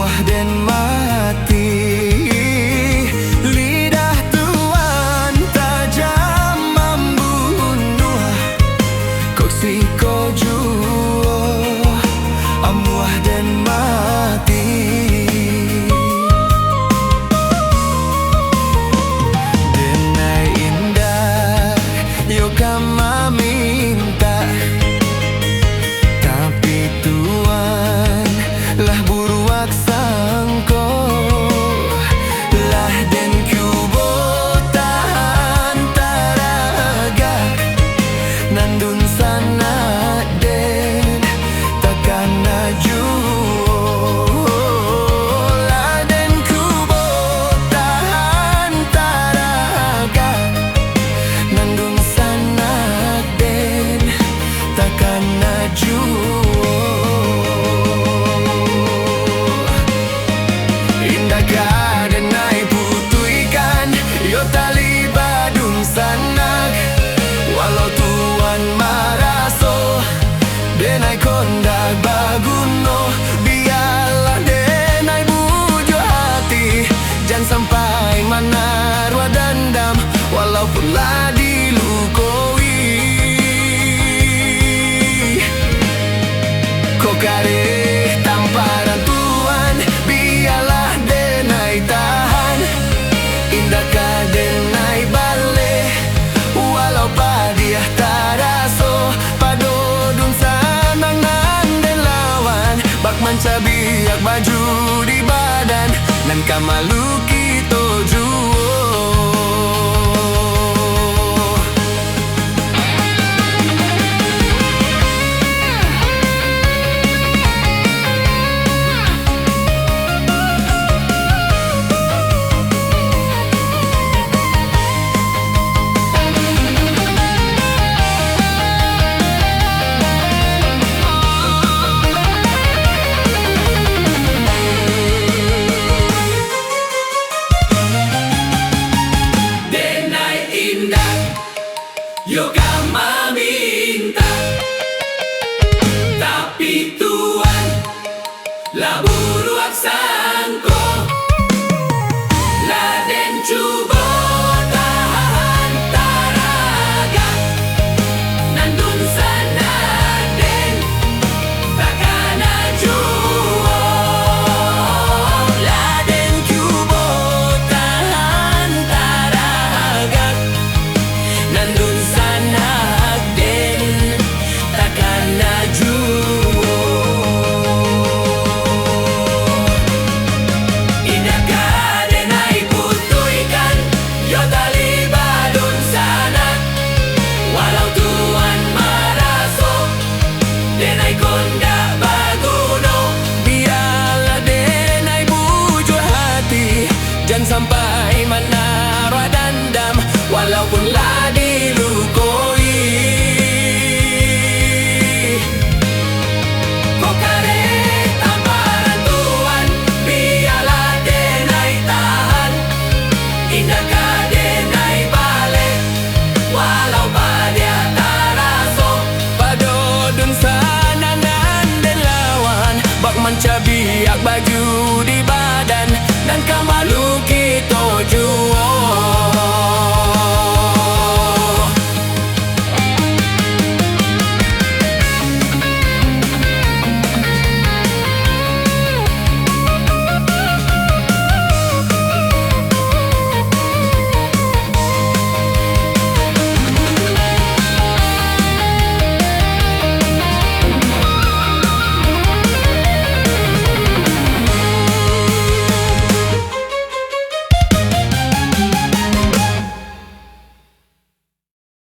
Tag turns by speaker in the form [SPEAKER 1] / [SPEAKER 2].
[SPEAKER 1] amuah dan mati. Lidah tuan tajam membunuh, koksi ko juo amuah dan mati. Denai indah yo kama minta, tapi tuan lah buruak sangko. Lah den kubo tahan taraga, nandun sana den takkan najuo. Lah den kubo tahan taraga, nandun sana den takkan najuo. Denai putuikan yo tali badung sanak, walau tuan maraso denai kondak baguno. Biarlah denai bujo hati, jangan sampai manarwa dendam, walaupun lah dilukoi. Kok kare tamparan tuan, biarlah denai tahan. Indah ka denai bale, walau padiah taraso. Padodun sanang nanden lawan, bak manca biak baju di badan, nan kamalu kito juo. Yo kama minta, tapi tuan lah buruak sangko. Lah den cubo tahan taraga, nandun sana den takkan najuo. Lah den cubo tahan taraga, nandun sampai manarwa dendam, walaupun lah dilukoi. Kok kare tamparan tuan, biarlah denai tahan. Indah ka denai bale, walau padia taraso. Padodun sana nanden lawan, bak manca biak baju di badan, dan kamalu